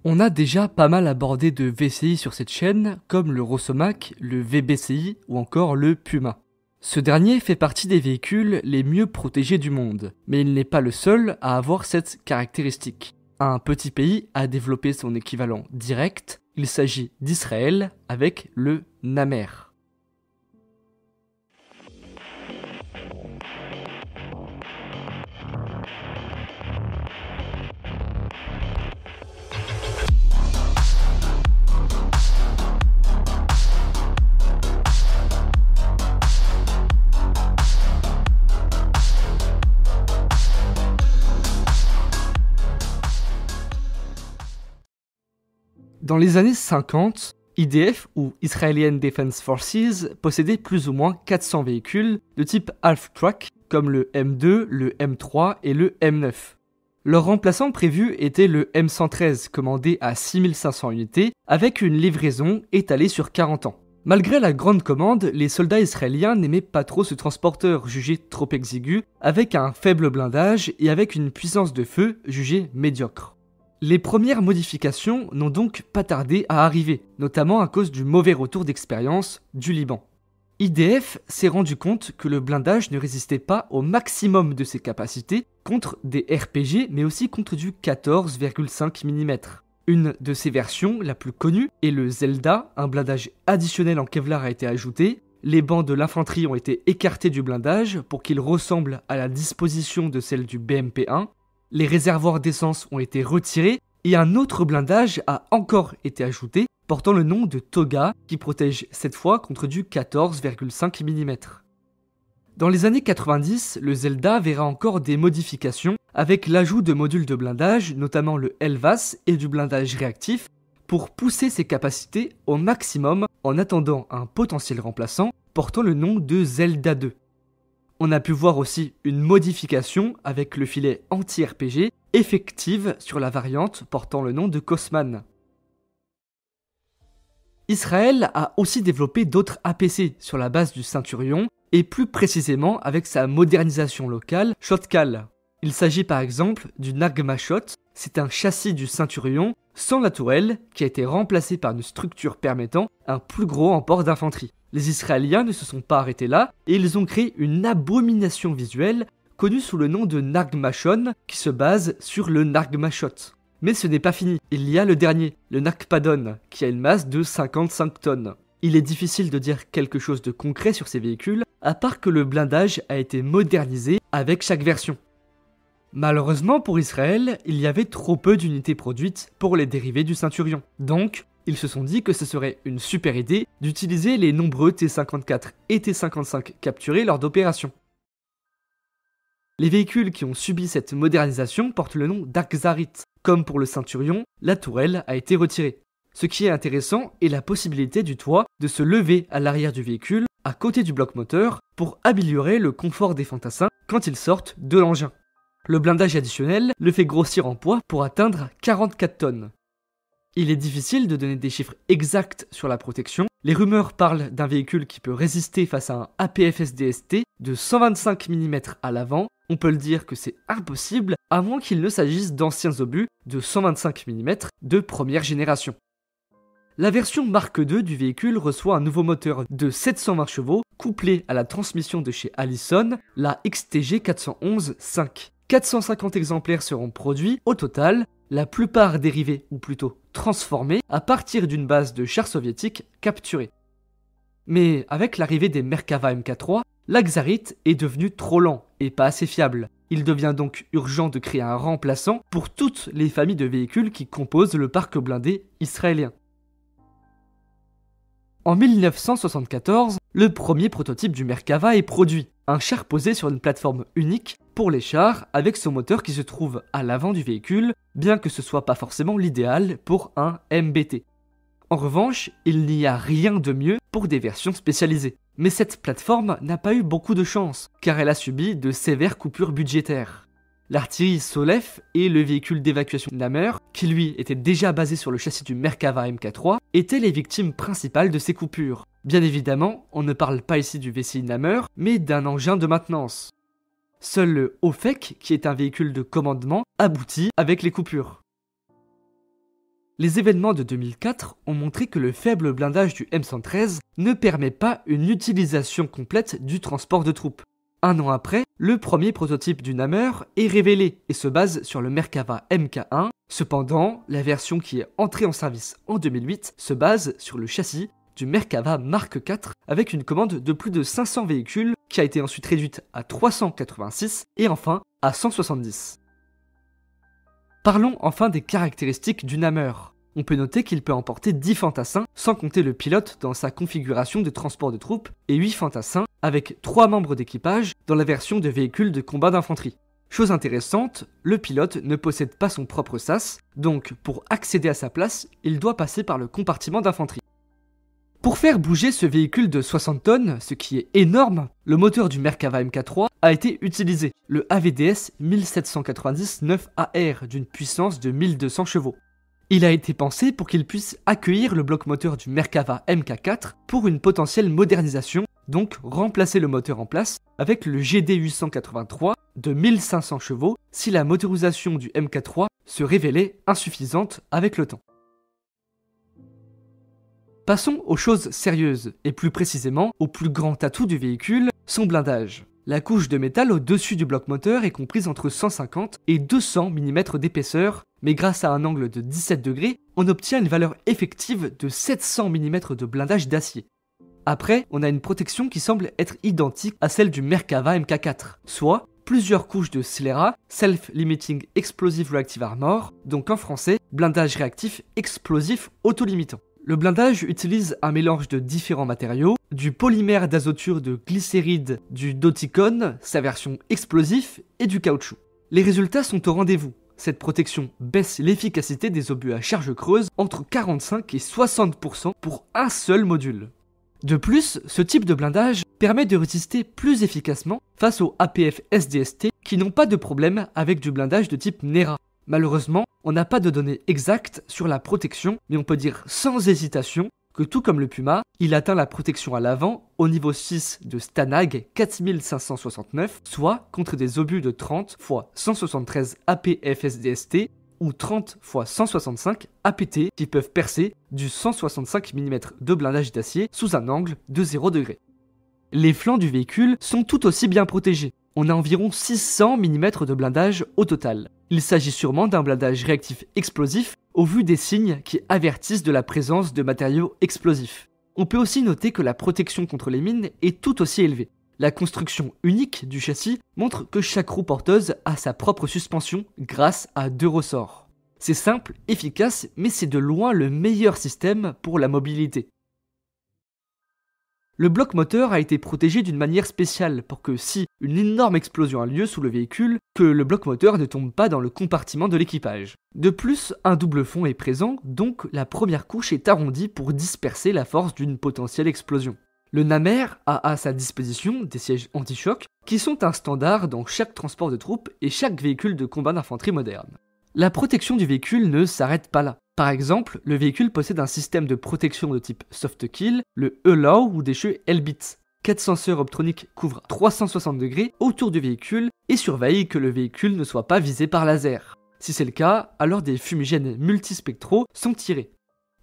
On a déjà pas mal abordé de VCI sur cette chaîne, comme le Rosomac, le VBCI ou encore le Puma. Ce dernier fait partie des véhicules les mieux protégés du monde, mais il n'est pas le seul à avoir cette caractéristique. Un petit pays a développé son équivalent direct, il s'agit d'Israël avec le Namer. Dans les années 50, IDF ou Israeli Defense Forces possédait plus ou moins 400 véhicules de type half-track comme le M2, le M3 et le M9. Leur remplaçant prévu était le M113 commandé à 6500 unités avec une livraison étalée sur 40 ans. Malgré la grande commande, les soldats israéliens n'aimaient pas trop ce transporteur jugé trop exigu, avec un faible blindage et avec une puissance de feu jugée médiocre. Les premières modifications n'ont donc pas tardé à arriver, notamment à cause du mauvais retour d'expérience du Liban. IDF s'est rendu compte que le blindage ne résistait pas au maximum de ses capacités contre des RPG, mais aussi contre du 14,5 mm. Une de ces versions, la plus connue, est le Zelda, un blindage additionnel en Kevlar a été ajouté. Les bancs de l'infanterie ont été écartés du blindage pour qu'ils ressemblent à la disposition de celle du BMP-1. Les réservoirs d'essence ont été retirés et un autre blindage a encore été ajouté, portant le nom de Toga, qui protège cette fois contre du 14,5 mm. Dans les années 90, le Zelda verra encore des modifications avec l'ajout de modules de blindage, notamment le LVAS et du blindage réactif, pour pousser ses capacités au maximum en attendant un potentiel remplaçant portant le nom de Zelda 2. On a pu voir aussi une modification avec le filet anti-RPG effective sur la variante portant le nom de Cosman. Israël a aussi développé d'autres APC sur la base du Centurion et plus précisément avec sa modernisation locale Shotcal. Il s'agit par exemple du Nagmashot, c'est un châssis du Centurion sans la tourelle qui a été remplacé par une structure permettant un plus gros emport d'infanterie. Les Israéliens ne se sont pas arrêtés là et ils ont créé une abomination visuelle connue sous le nom de Nagmashon qui se base sur le Nagmashot. Mais ce n'est pas fini, il y a le dernier, le Nakpadon, qui a une masse de 55 tonnes. Il est difficile de dire quelque chose de concret sur ces véhicules, à part que le blindage a été modernisé avec chaque version. Malheureusement pour Israël, il y avait trop peu d'unités produites pour les dérivés du Centurion. Donc, ils se sont dit que ce serait une super idée d'utiliser les nombreux T-54 et T-55 capturés lors d'opérations. Les véhicules qui ont subi cette modernisation portent le nom d'Akzarit. Comme pour le Centurion, la tourelle a été retirée. Ce qui est intéressant est la possibilité du toit de se lever à l'arrière du véhicule, à côté du bloc moteur, pour améliorer le confort des fantassins quand ils sortent de l'engin. Le blindage additionnel le fait grossir en poids pour atteindre 44 tonnes. Il est difficile de donner des chiffres exacts sur la protection. Les rumeurs parlent d'un véhicule qui peut résister face à un APFSDST de 125 mm à l'avant. On peut le dire que c'est impossible, à moins qu'il ne s'agisse d'anciens obus de 125 mm de première génération. La version Mark II du véhicule reçoit un nouveau moteur de 720 chevaux couplé à la transmission de chez Allison, la XTG 411-5. 450 exemplaires seront produits au total, la plupart dérivés ou plutôt transformés à partir d'une base de chars soviétiques capturés. Mais avec l'arrivée des Merkava Mk3, l'Akzarit est devenu trop lent et pas assez fiable. Il devient donc urgent de créer un remplaçant pour toutes les familles de véhicules qui composent le parc blindé israélien. En 1974, le premier prototype du Merkava est produit, un char posé sur une plateforme unique pour les chars avec son moteur qui se trouve à l'avant du véhicule, bien que ce soit pas forcément l'idéal pour un MBT. En revanche, il n'y a rien de mieux pour des versions spécialisées. Mais cette plateforme n'a pas eu beaucoup de chance, car elle a subi de sévères coupures budgétaires. L'artillerie Solef et le véhicule d'évacuation Namer, qui lui était déjà basé sur le châssis du Merkava Mk3, étaient les victimes principales de ces coupures. Bien évidemment, on ne parle pas ici du VCI Namer, mais d'un engin de maintenance. Seul le Ofek, qui est un véhicule de commandement, aboutit avec les coupures. Les événements de 2004 ont montré que le faible blindage du M113 ne permet pas une utilisation complète du transport de troupes. Un an après, le premier prototype du Nammer est révélé et se base sur le Merkava Mk1. Cependant, la version qui est entrée en service en 2008 se base sur le châssis du Merkava Mark IV avec une commande de plus de 500 véhicules qui a été ensuite réduite à 386 et enfin à 170. Parlons enfin des caractéristiques du Nammer. On peut noter qu'il peut emporter 10 fantassins sans compter le pilote dans sa configuration de transport de troupes et 8 fantassins avec 3 membres d'équipage dans la version de véhicule de combat d'infanterie. Chose intéressante, le pilote ne possède pas son propre sas, donc pour accéder à sa place, il doit passer par le compartiment d'infanterie. Pour faire bouger ce véhicule de 60 tonnes, ce qui est énorme, le moteur du Merkava Mk3 a été utilisé, le AVDS 1790-9AR d'une puissance de 1200 chevaux. Il a été pensé pour qu'il puisse accueillir le bloc moteur du Merkava Mk4 pour une potentielle modernisation, donc remplacer le moteur en place avec le GD883 de 1500 chevaux si la motorisation du Mk3 se révélait insuffisante avec le temps. Passons aux choses sérieuses, et plus précisément au plus grand atout du véhicule, son blindage. La couche de métal au-dessus du bloc moteur est comprise entre 150 et 200 mm d'épaisseur, mais grâce à un angle de 17 degrés, on obtient une valeur effective de 700 mm de blindage d'acier. Après, on a une protection qui semble être identique à celle du Merkava Mk4, soit plusieurs couches de SLRA, Self-Limiting Explosive Reactive Armor, donc en français, blindage réactif explosif autolimitant. Le blindage utilise un mélange de différents matériaux, du polymère d'azoture de glycéride du Doticon, sa version explosif, et du caoutchouc. Les résultats sont au rendez-vous. Cette protection baisse l'efficacité des obus à charge creuse entre 45 et 60% pour un seul module. De plus, ce type de blindage permet de résister plus efficacement face aux APF SDST qui n'ont pas de problème avec du blindage de type NERA. Malheureusement, on n'a pas de données exactes sur la protection, mais on peut dire sans hésitation que tout comme le Puma, il atteint la protection à l'avant au niveau 6 de Stanag 4569, soit contre des obus de 30 x 173 APF SDST ou 30 x 165 APT qui peuvent percer du 165 mm de blindage d'acier sous un angle de 0 degré. Les flancs du véhicule sont tout aussi bien protégés. On a environ 600 mm de blindage au total. Il s'agit sûrement d'un blindage réactif explosif au vu des signes qui avertissent de la présence de matériaux explosifs. On peut aussi noter que la protection contre les mines est tout aussi élevée. La construction unique du châssis montre que chaque roue porteuse a sa propre suspension grâce à 2 ressorts. C'est simple, efficace, mais c'est de loin le meilleur système pour la mobilité. Le bloc moteur a été protégé d'une manière spéciale pour que si une énorme explosion a lieu sous le véhicule, que le bloc moteur ne tombe pas dans le compartiment de l'équipage. De plus, un double fond est présent, donc la première couche est arrondie pour disperser la force d'une potentielle explosion. Le Nammer a à sa disposition des sièges anti-choc qui sont un standard dans chaque transport de troupes et chaque véhicule de combat d'infanterie moderne. La protection du véhicule ne s'arrête pas là. Par exemple, le véhicule possède un système de protection de type soft kill, le ELAW ou des jeux Elbit. 4 senseurs optroniques couvrent 360 degrés autour du véhicule et surveillent que le véhicule ne soit pas visé par laser. Si c'est le cas, alors des fumigènes multispectraux sont tirés.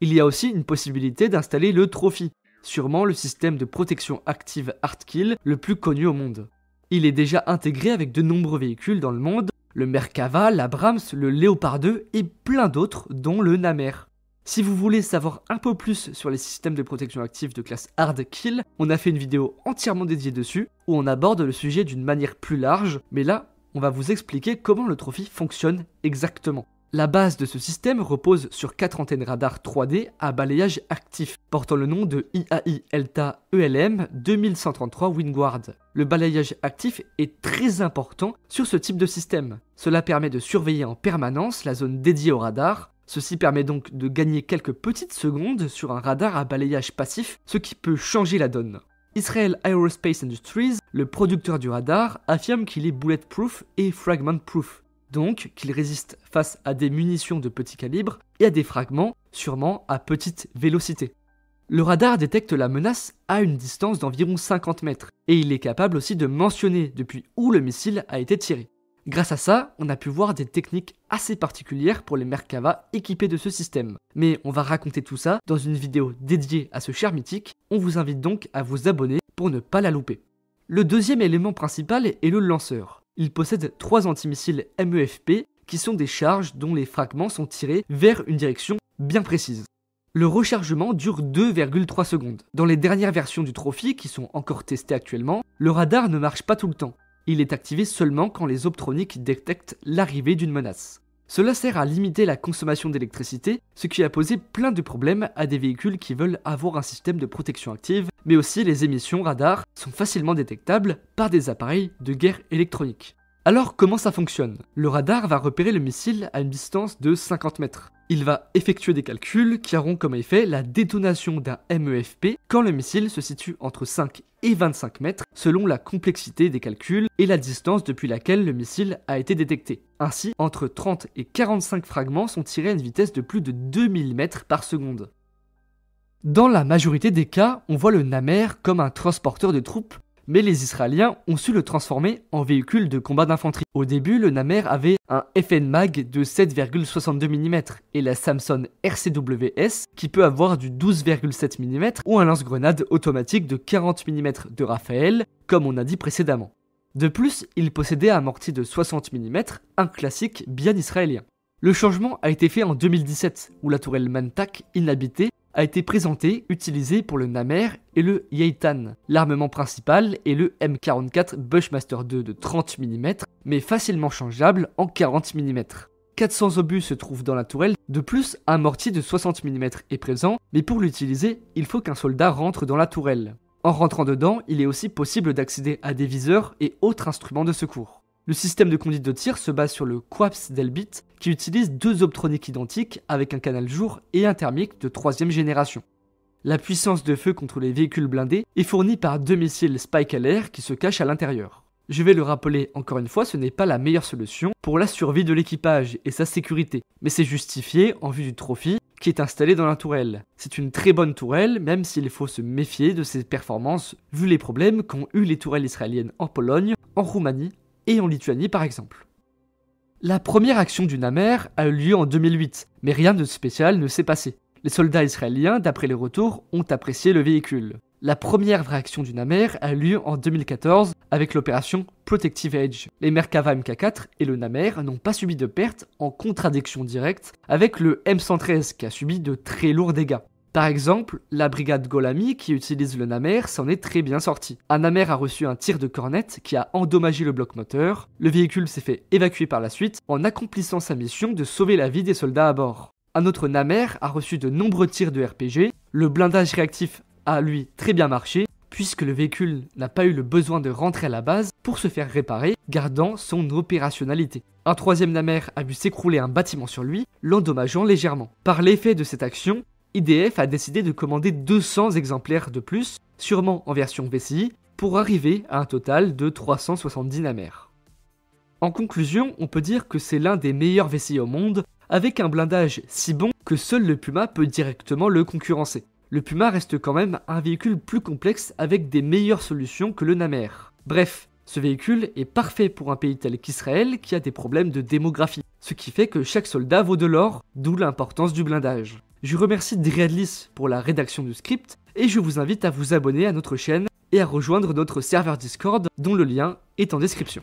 Il y a aussi une possibilité d'installer le Trophy, sûrement le système de protection active Hardkill le plus connu au monde. Il est déjà intégré avec de nombreux véhicules dans le monde, le Merkava, l'Abrams, le Léopard 2 et plein d'autres, dont le Nammer. Si vous voulez savoir un peu plus sur les systèmes de protection active de classe Hardkill, on a fait une vidéo entièrement dédiée dessus, où on aborde le sujet d'une manière plus large, mais là, on va vous expliquer comment le Trophy fonctionne exactement. La base de ce système repose sur 4 antennes radar 3D à balayage actif, portant le nom de IAI ELTA ELM 2133 Wingward. Le balayage actif est très important sur ce type de système. Cela permet de surveiller en permanence la zone dédiée au radar. Ceci permet donc de gagner quelques petites secondes sur un radar à balayage passif, ce qui peut changer la donne. Israel Aerospace Industries, le producteur du radar, affirme qu'il est bulletproof et fragment-proof. Donc qu'il résiste face à des munitions de petit calibre et à des fragments, sûrement à petite vélocité. Le radar détecte la menace à une distance d'environ 50 mètres, et il est capable aussi de mentionner depuis où le missile a été tiré. Grâce à ça, on a pu voir des techniques assez particulières pour les Merkava équipés de ce système. Mais on va raconter tout ça dans une vidéo dédiée à ce char mythique, on vous invite donc à vous abonner pour ne pas la louper. Le deuxième élément principal est le lanceur. Il possède 3 antimissiles MEFP qui sont des charges dont les fragments sont tirés vers une direction bien précise. Le rechargement dure 2,3 secondes. Dans les dernières versions du Trophy, qui sont encore testées actuellement, le radar ne marche pas tout le temps. Il est activé seulement quand les optroniques détectent l'arrivée d'une menace. Cela sert à limiter la consommation d'électricité, ce qui a posé plein de problèmes à des véhicules qui veulent avoir un système de protection active, mais aussi les émissions radar sont facilement détectables par des appareils de guerre électronique. Alors comment ça fonctionne? Le radar va repérer le missile à une distance de 50 mètres. Il va effectuer des calculs qui auront comme effet la détonation d'un MEFP quand le missile se situe entre 5 et 25 mètres selon la complexité des calculs et la distance depuis laquelle le missile a été détecté. Ainsi, entre 30 et 45 fragments sont tirés à une vitesse de plus de 2000 mètres par seconde. Dans la majorité des cas, on voit le Namer comme un transporteur de troupes, mais les Israéliens ont su le transformer en véhicule de combat d'infanterie. Au début, le Namer avait un FN-Mag de 7,62 mm et la Samson RCWS qui peut avoir du 12,7 mm ou un lance-grenade automatique de 40 mm de Rafael, comme on a dit précédemment. De plus, il possédait un mortier de 60 mm, un classique bien israélien. Le changement a été fait en 2017, où la tourelle Mantak, inhabitée, a été présenté, utilisé pour le Namer et le Yeitan. L'armement principal est le M44 Bushmaster 2 de 30 mm, mais facilement changeable en 40 mm. 400 obus se trouvent dans la tourelle, de plus un mortier de 60 mm est présent, mais pour l'utiliser, il faut qu'un soldat rentre dans la tourelle. En rentrant dedans, il est aussi possible d'accéder à des viseurs et autres instruments de secours. Le système de conduite de tir se base sur le Quaps d'Elbit qui utilise 2 optroniques identiques avec un canal jour et un thermique de 3ème génération. La puissance de feu contre les véhicules blindés est fournie par 2 missiles Spike LR qui se cachent à l'intérieur. Je vais le rappeler encore une fois, ce n'est pas la meilleure solution pour la survie de l'équipage et sa sécurité, mais c'est justifié en vue du Trophy qui est installé dans la tourelle. C'est une très bonne tourelle, même s'il faut se méfier de ses performances vu les problèmes qu'ont eu les tourelles israéliennes en Pologne, en Roumanie et en Lituanie par exemple. La première action du Namer a eu lieu en 2008, mais rien de spécial ne s'est passé. Les soldats israéliens, d'après les retours, ont apprécié le véhicule. La première vraie action du Namer a eu lieu en 2014 avec l'opération Protective Edge. Les Merkava Mk4 et le Namer n'ont pas subi de pertes en contradiction directe avec le M113 qui a subi de très lourds dégâts. Par exemple, la brigade Golami qui utilise le Namer s'en est très bien sortie. Un Namer a reçu un tir de cornette qui a endommagé le bloc moteur. Le véhicule s'est fait évacuer par la suite en accomplissant sa mission de sauver la vie des soldats à bord. Un autre Namer a reçu de nombreux tirs de RPG. Le blindage réactif a lui très bien marché puisque le véhicule n'a pas eu le besoin de rentrer à la base pour se faire réparer, gardant son opérationnalité. Un troisième Namer a vu s'écrouler un bâtiment sur lui, l'endommageant légèrement. Par l'effet de cette action, IDF a décidé de commander 200 exemplaires de plus, sûrement en version VCI, pour arriver à un total de 370 Namer. En conclusion, on peut dire que c'est l'un des meilleurs VCI au monde, avec un blindage si bon que seul le Puma peut directement le concurrencer. Le Puma reste quand même un véhicule plus complexe avec des meilleures solutions que le Namer. Bref, ce véhicule est parfait pour un pays tel qu'Israël qui a des problèmes de démographie, ce qui fait que chaque soldat vaut de l'or, d'où l'importance du blindage. Je remercie Driadlis pour la rédaction du script et je vous invite à vous abonner à notre chaîne et à rejoindre notre serveur Discord dont le lien est en description.